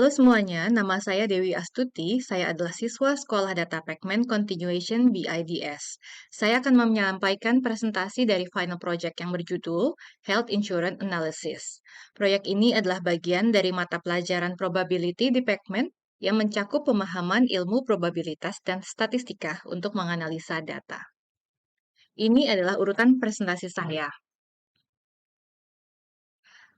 Halo semuanya, nama saya Dewi Astuti. Saya adalah siswa Sekolah Data Pacman Continuation BIDS. Saya akan menyampaikan presentasi dari final project yang berjudul Health Insurance Analysis. Proyek ini adalah bagian dari mata pelajaran probability di Pacman yang mencakup pemahaman ilmu probabilitas dan statistika untuk menganalisa data. Ini adalah urutan presentasi saya.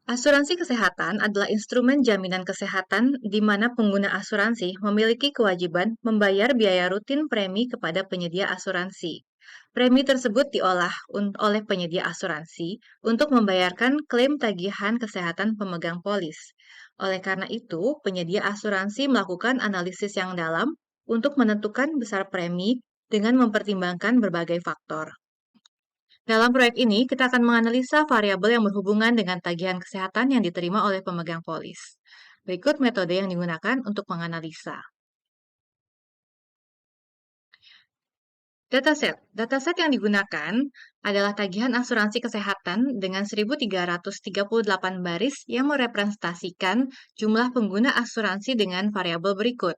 Asuransi kesehatan adalah instrumen jaminan kesehatan di mana pengguna asuransi memiliki kewajiban membayar biaya rutin premi kepada penyedia asuransi. Premi tersebut diolah oleh penyedia asuransi untuk membayarkan klaim tagihan kesehatan pemegang polis. Oleh karena itu, penyedia asuransi melakukan analisis yang dalam untuk menentukan besar premi dengan mempertimbangkan berbagai faktor. Dalam proyek ini, kita akan menganalisa variabel yang berhubungan dengan tagihan kesehatan yang diterima oleh pemegang polis. Berikut metode yang digunakan untuk menganalisa. Dataset. Dataset yang digunakan adalah tagihan asuransi kesehatan dengan 1.338 baris yang merepresentasikan jumlah pengguna asuransi dengan variabel berikut.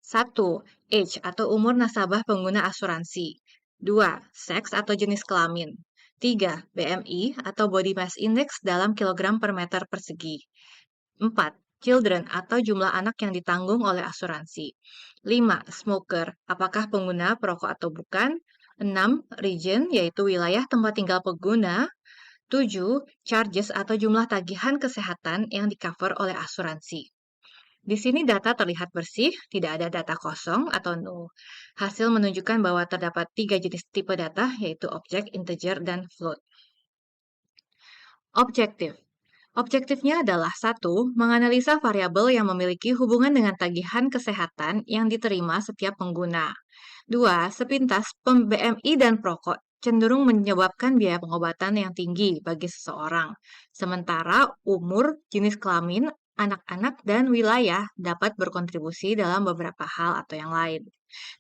1. Age atau umur nasabah pengguna asuransi. 2. Seks atau jenis kelamin. 3. BMI atau Body Mass Index dalam kilogram per meter persegi. 4. Children atau jumlah anak yang ditanggung oleh asuransi. 5. Smoker, apakah pengguna perokok atau bukan. 6. Region, yaitu wilayah tempat tinggal pengguna. 7. Charges atau jumlah tagihan kesehatan yang di-cover oleh asuransi. Di sini data terlihat bersih, tidak ada data kosong atau null. Hasil menunjukkan bahwa terdapat 3 jenis tipe data, yaitu objek, integer, dan float. Objektif. Objektifnya adalah 1. Menganalisa variabel yang memiliki hubungan dengan tagihan kesehatan yang diterima setiap pengguna. 2. Sepintas, BMI dan perokok cenderung menyebabkan biaya pengobatan yang tinggi bagi seseorang. Sementara umur, jenis kelamin, anak-anak, dan wilayah dapat berkontribusi dalam beberapa hal atau yang lain.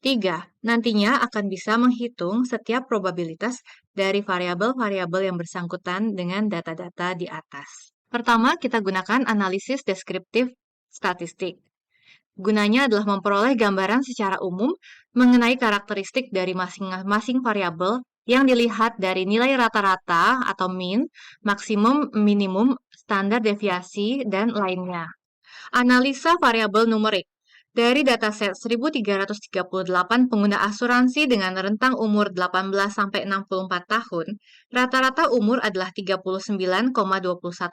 3. Nantinya akan bisa menghitung setiap probabilitas dari variabel-variabel yang bersangkutan dengan data-data di atas. Pertama, kita gunakan analisis deskriptif statistik. Gunanya adalah memperoleh gambaran secara umum mengenai karakteristik dari masing-masing variabel yang dilihat dari nilai rata-rata atau mean, maksimum, minimum, standar deviasi, dan lainnya. Analisa variabel numerik. Dari dataset 1.338 pengguna asuransi dengan rentang umur 18-64 tahun, rata-rata umur adalah 39,21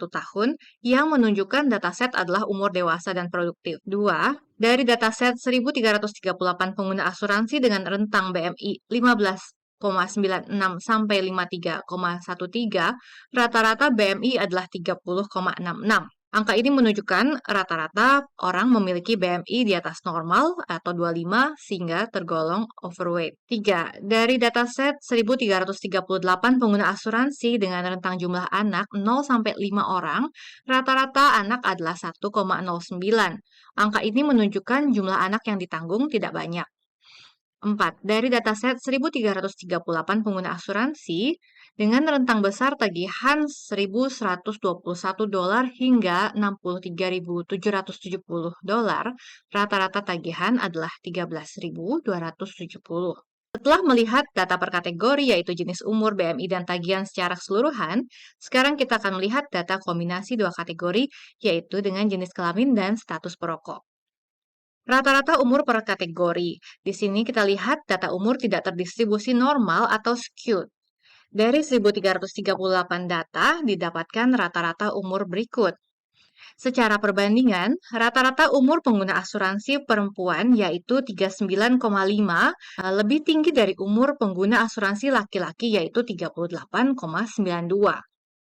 tahun yang menunjukkan dataset adalah umur dewasa dan produktif. 2. Dari dataset 1.338 pengguna asuransi dengan rentang BMI 15,96 sampai 53,13, rata-rata BMI adalah 30,66. Angka ini menunjukkan rata-rata orang memiliki BMI di atas normal atau 25 sehingga tergolong overweight. 3. Dari dataset 1.338 pengguna asuransi dengan rentang jumlah anak 0 sampai 5 orang, rata-rata anak adalah 1,09. Angka ini menunjukkan jumlah anak yang ditanggung tidak banyak. 4. Dari dataset 1.338 pengguna asuransi dengan rentang besar tagihan $1.121 hingga $63.770, rata-rata tagihan adalah $13.270. Setelah melihat data per kategori yaitu jenis umur, BMI, dan tagihan secara keseluruhan, sekarang kita akan melihat data kombinasi dua kategori yaitu dengan jenis kelamin dan status perokok. Rata-rata umur per kategori. Di sini kita lihat data umur tidak terdistribusi normal atau skewed. Dari 1.338 data didapatkan rata-rata umur berikut. Secara perbandingan, rata-rata umur pengguna asuransi perempuan yaitu 39,5 lebih tinggi dari umur pengguna asuransi laki-laki yaitu 38,92.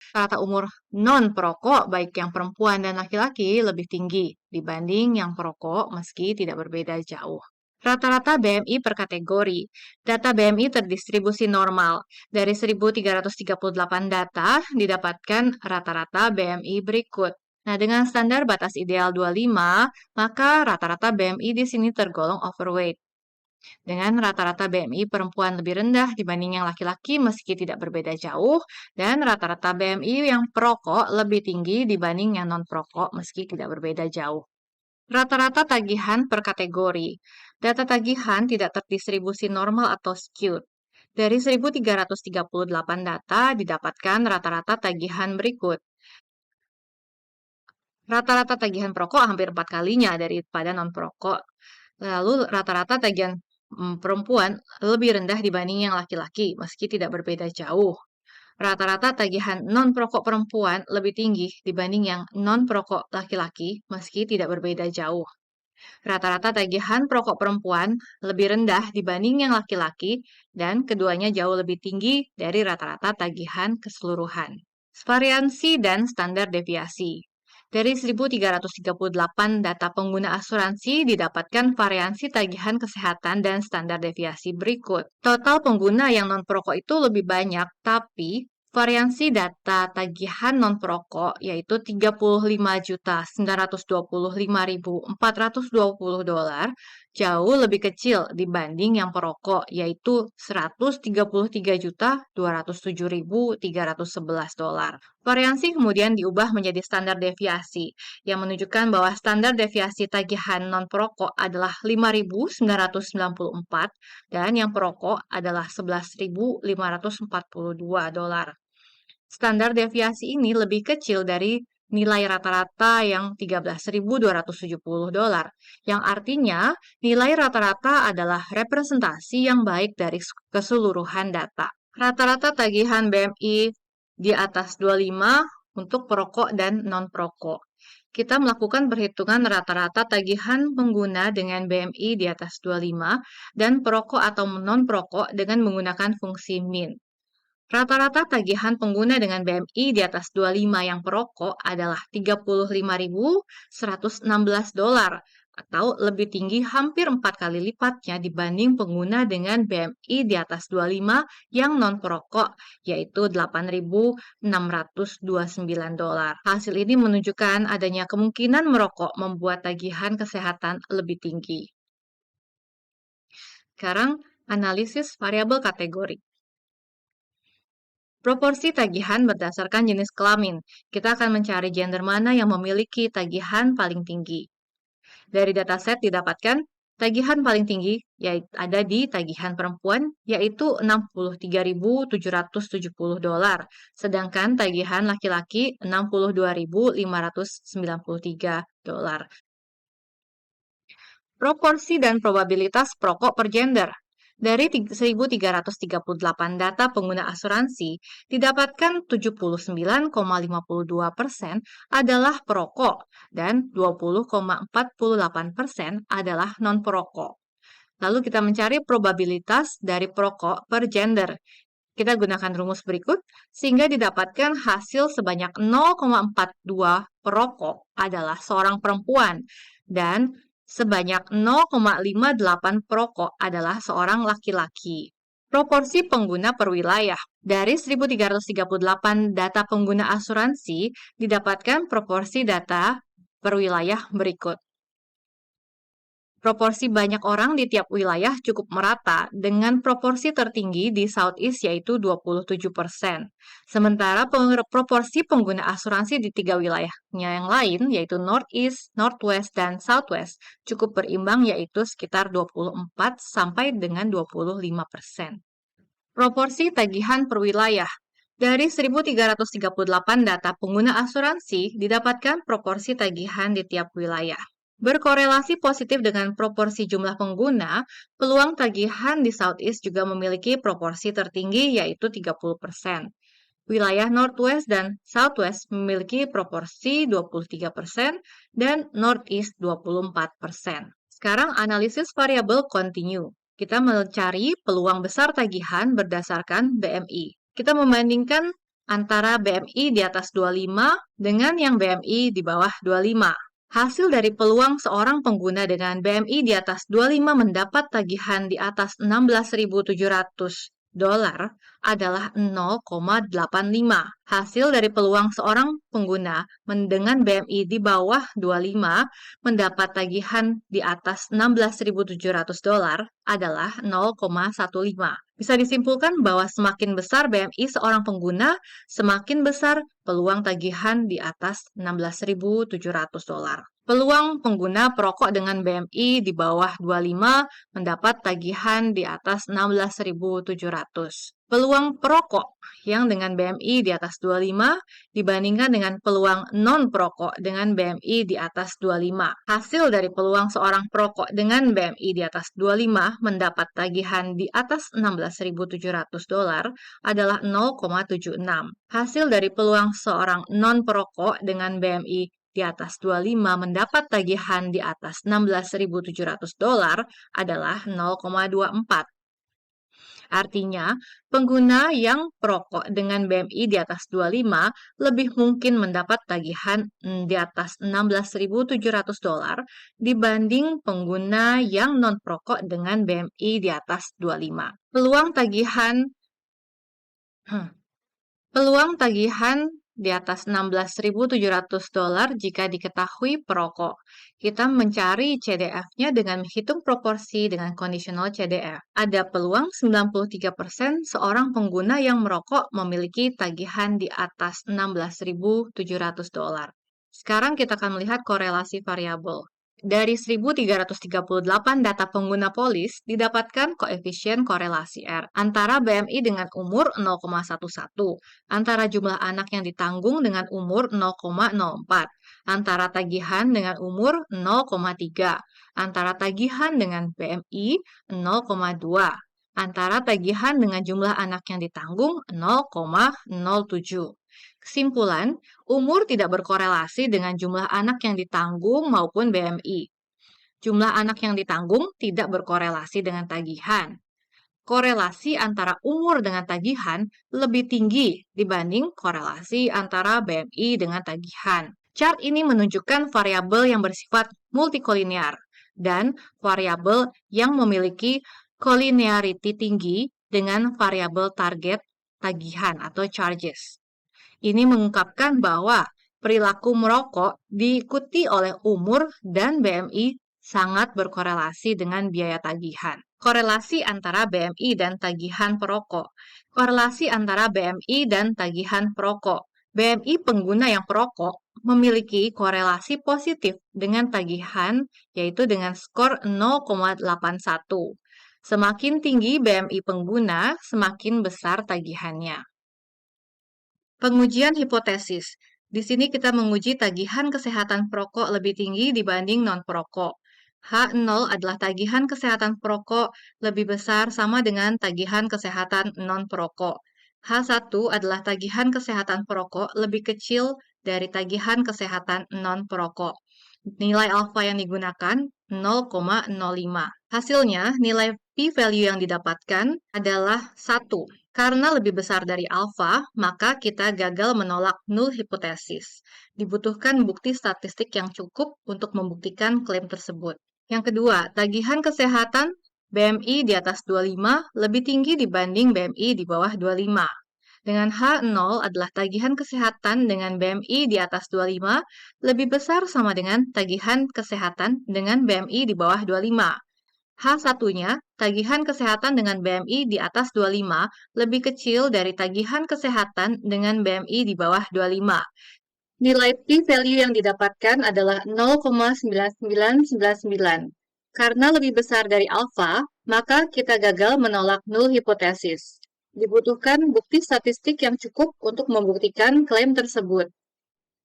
Rata umur non-perokok, baik yang perempuan dan laki-laki, lebih tinggi dibanding yang perokok meski tidak berbeda jauh. Rata-rata BMI per kategori. Data BMI terdistribusi normal. Dari 1.338 data didapatkan rata-rata BMI berikut. Nah, dengan standar batas ideal 25, maka rata-rata BMI di sini tergolong overweight. Dengan rata-rata BMI perempuan lebih rendah dibanding yang laki-laki meski tidak berbeda jauh, dan rata-rata BMI yang perokok lebih tinggi dibanding yang non-perokok meski tidak berbeda jauh. Rata-rata tagihan per kategori. Data tagihan tidak terdistribusi normal atau skewed. Dari 1.338 data didapatkan rata-rata tagihan berikut. Rata-rata tagihan perokok hampir 4 kalinya daripada non-perokok. Lalu rata-rata tagihan perempuan lebih rendah dibanding yang laki-laki, meski tidak berbeda jauh. Rata-rata tagihan non-perokok perempuan lebih tinggi dibanding yang non-perokok laki-laki, meski tidak berbeda jauh. Rata-rata tagihan perokok perempuan lebih rendah dibanding yang laki-laki, dan keduanya jauh lebih tinggi dari rata-rata tagihan keseluruhan. Variansi dan standar deviasi. Dari 1.338 data pengguna asuransi didapatkan variansi tagihan kesehatan dan standar deviasi berikut. Total pengguna yang non-perokok itu lebih banyak, tapi variansi data tagihan non-perokok yaitu $35.925.420 jauh lebih kecil dibanding yang perokok yaitu $133.207.311. Variansi kemudian diubah menjadi standar deviasi yang menunjukkan bahwa standar deviasi tagihan non-perokok adalah 5.994 dan yang perokok adalah $11.542. Standar deviasi ini lebih kecil dari nilai rata-rata yang $13.270, yang artinya nilai rata-rata adalah representasi yang baik dari keseluruhan data. Rata-rata tagihan BMI di atas 25 untuk perokok dan non-perokok. Kita melakukan perhitungan rata-rata tagihan pengguna dengan BMI di atas 25 dan perokok atau non-perokok dengan menggunakan fungsi min. Rata-rata tagihan pengguna dengan BMI di atas 25 yang perokok adalah $35.116 atau lebih tinggi hampir 4 kali lipatnya dibanding pengguna dengan BMI di atas 25 yang non-perokok, yaitu $8.629. Hasil ini menunjukkan adanya kemungkinan merokok membuat tagihan kesehatan lebih tinggi. Sekarang, analisis variabel kategori. Proporsi tagihan berdasarkan jenis kelamin. Kita akan mencari gender mana yang memiliki tagihan paling tinggi. Dari dataset didapatkan tagihan paling tinggi ada di tagihan perempuan yaitu $63.770, sedangkan tagihan laki-laki $62.593. Proporsi dan probabilitas perokok per gender. Dari 1.338 data pengguna asuransi, didapatkan 79,52% adalah perokok dan 20,48% adalah non-perokok. Lalu kita mencari probabilitas dari perokok per gender. Kita gunakan rumus berikut, sehingga didapatkan hasil sebanyak 0,42 perokok adalah seorang perempuan, dan sebanyak 0,58 perokok adalah seorang laki-laki. Proporsi pengguna per wilayah. Dari 1.338 data pengguna asuransi, didapatkan proporsi data per wilayah berikut. Proporsi banyak orang di tiap wilayah cukup merata, dengan proporsi tertinggi di Southeast yaitu 27%. Sementara proporsi pengguna asuransi di 3 wilayahnya yang lain, yaitu Northeast, Northwest, dan Southwest, cukup berimbang yaitu sekitar 24 sampai dengan 25%. Proporsi tagihan per wilayah. Dari 1.338 data pengguna asuransi, didapatkan proporsi tagihan di tiap wilayah. Berkorelasi positif dengan proporsi jumlah pengguna, peluang tagihan di Southeast juga memiliki proporsi tertinggi yaitu 30%. Wilayah Northwest dan Southwest memiliki proporsi 23% dan Northeast 24%. Sekarang analisis variabel continue. Kita mencari peluang besar tagihan berdasarkan BMI. Kita membandingkan antara BMI di atas 25 dengan yang BMI di bawah 25. Hasil dari peluang seorang pengguna dengan BMI di atas 25 mendapat tagihan di atas $16.700 adalah 0,85. Hasil dari peluang seorang pengguna dengan BMI di bawah 25 mendapat tagihan di atas $16.700 adalah 0,15. Bisa disimpulkan bahwa semakin besar BMI seorang pengguna, semakin besar peluang tagihan di atas $16.700. Peluang pengguna perokok dengan BMI di bawah 25 mendapat tagihan di atas 16.700. Peluang perokok yang dengan BMI di atas 25 dibandingkan dengan peluang non-perokok dengan BMI di atas 25. Hasil dari peluang seorang perokok dengan BMI di atas 25 mendapat tagihan di atas $16.700 adalah 0,76. Hasil dari peluang seorang non-perokok dengan BMI di atas 25 mendapat tagihan di atas $16.700 adalah 0,24. Artinya, pengguna yang perokok dengan BMI di atas 25 lebih mungkin mendapat tagihan di atas $16.700 dibanding pengguna yang non-perokok dengan BMI di atas 25. Peluang tagihan di atas $16.700 jika diketahui perokok. Kita mencari CDF-nya dengan menghitung proporsi dengan conditional CDF. Ada peluang 93% seorang pengguna yang merokok memiliki tagihan di atas $16.700. Sekarang kita akan melihat korelasi variabel. Dari 1.338 data pengguna polis, didapatkan koefisien korelasi R antara BMI dengan umur 0,11, antara jumlah anak yang ditanggung dengan umur 0,04, antara tagihan dengan umur 0,3, antara tagihan dengan BMI 0,2, antara tagihan dengan jumlah anak yang ditanggung 0,07. Kesimpulan, umur tidak berkorelasi dengan jumlah anak yang ditanggung maupun BMI. Jumlah anak yang ditanggung tidak berkorelasi dengan tagihan. Korelasi antara umur dengan tagihan lebih tinggi dibanding korelasi antara BMI dengan tagihan. Chart ini menunjukkan variabel yang bersifat multikolinear dan variabel yang memiliki kolinearity tinggi dengan variabel target tagihan atau charges. Ini mengungkapkan bahwa perilaku merokok diikuti oleh umur dan BMI sangat berkorelasi dengan biaya tagihan. Korelasi antara BMI dan tagihan perokok. Korelasi antara BMI dan tagihan perokok. BMI pengguna yang perokok memiliki korelasi positif dengan tagihan, yaitu dengan skor 0,81. Semakin tinggi BMI pengguna, semakin besar tagihannya. Pengujian hipotesis. Di sini kita menguji tagihan kesehatan perokok lebih tinggi dibanding non-perokok. H0 adalah tagihan kesehatan perokok lebih besar sama dengan tagihan kesehatan non-perokok. H1 adalah tagihan kesehatan perokok lebih kecil dari tagihan kesehatan non-perokok. Nilai alfa yang digunakan 0,05. Hasilnya, nilai p-value yang didapatkan adalah 1. Karena lebih besar dari alfa, maka kita gagal menolak null hipotesis. Dibutuhkan bukti statistik yang cukup untuk membuktikan klaim tersebut. Yang kedua, tagihan kesehatan BMI di atas 25 lebih tinggi dibanding BMI di bawah 25. Dengan H0 adalah tagihan kesehatan dengan BMI di atas 25 lebih besar sama dengan tagihan kesehatan dengan BMI di bawah 25. H1-nya, tagihan kesehatan dengan BMI di atas 25 lebih kecil dari tagihan kesehatan dengan BMI di bawah 25. Nilai p-value yang didapatkan adalah 0,9999. Karena lebih besar dari alfa, maka kita gagal menolak null hipotesis. Dibutuhkan bukti statistik yang cukup untuk membuktikan klaim tersebut.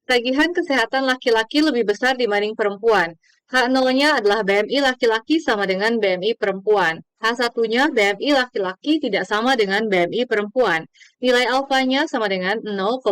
Tagihan kesehatan laki-laki lebih besar dibanding perempuan. H0-nya adalah BMI laki-laki sama dengan BMI perempuan. H1-nya BMI laki-laki tidak sama dengan BMI perempuan. Nilai alfanya sama dengan 0,05.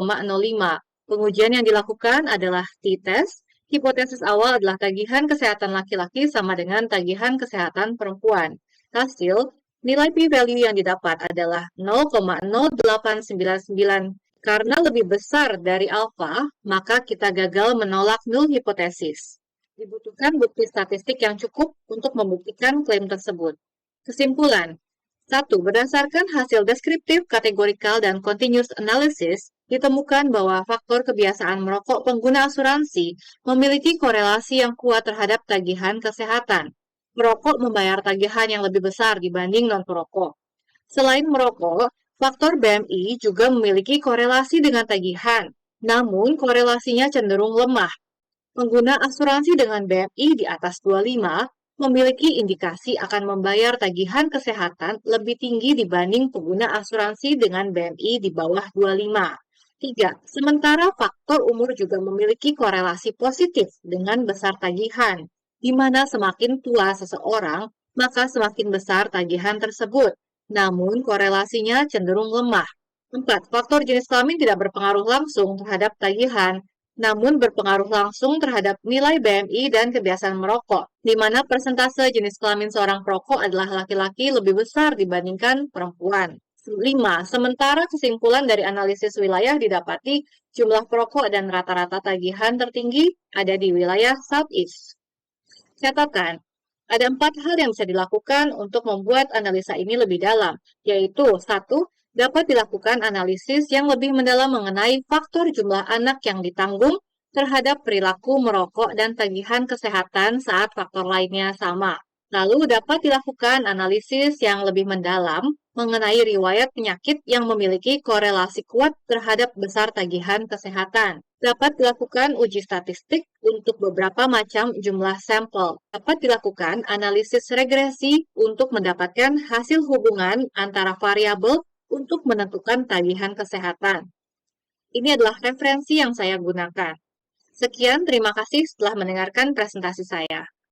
Pengujian yang dilakukan adalah t-test. Hipotesis awal adalah tagihan kesehatan laki-laki sama dengan tagihan kesehatan perempuan. Hasil, nilai p-value yang didapat adalah 0,0899. Karena lebih besar dari alfa, maka kita gagal menolak null hipotesis. Dibutuhkan bukti statistik yang cukup untuk membuktikan klaim tersebut. Kesimpulan. 1. Berdasarkan hasil deskriptif, kategorikal, dan continuous analysis, ditemukan bahwa faktor kebiasaan merokok pengguna asuransi memiliki korelasi yang kuat terhadap tagihan kesehatan. Merokok membayar tagihan yang lebih besar dibanding non-perokok. Selain merokok, faktor BMI juga memiliki korelasi dengan tagihan, namun korelasinya cenderung lemah. Pengguna asuransi dengan BMI di atas 25 memiliki indikasi akan membayar tagihan kesehatan lebih tinggi dibanding pengguna asuransi dengan BMI di bawah 25. 3. Sementara faktor umur juga memiliki korelasi positif dengan besar tagihan, di mana semakin tua seseorang, maka semakin besar tagihan tersebut. Namun, korelasinya cenderung lemah. 4. Faktor jenis kelamin tidak berpengaruh langsung terhadap tagihan, namun berpengaruh langsung terhadap nilai BMI dan kebiasaan merokok, di mana persentase jenis kelamin seorang perokok adalah laki-laki lebih besar dibandingkan perempuan. 5. Sementara kesimpulan dari analisis wilayah didapati jumlah perokok dan rata-rata tagihan tertinggi ada di wilayah Southeast. Catatan, ada 4 hal yang bisa dilakukan untuk membuat analisa ini lebih dalam, yaitu 1. Dapat dilakukan analisis yang lebih mendalam mengenai faktor jumlah anak yang ditanggung terhadap perilaku merokok dan tagihan kesehatan saat faktor lainnya sama. Lalu dapat dilakukan analisis yang lebih mendalam mengenai riwayat penyakit yang memiliki korelasi kuat terhadap besar tagihan kesehatan. Dapat dilakukan uji statistik untuk beberapa macam jumlah sampel. Dapat dilakukan analisis regresi untuk mendapatkan hasil hubungan antara variabel untuk menentukan tagihan kesehatan. Ini adalah referensi yang saya gunakan. Sekian, terima kasih setelah mendengarkan presentasi saya.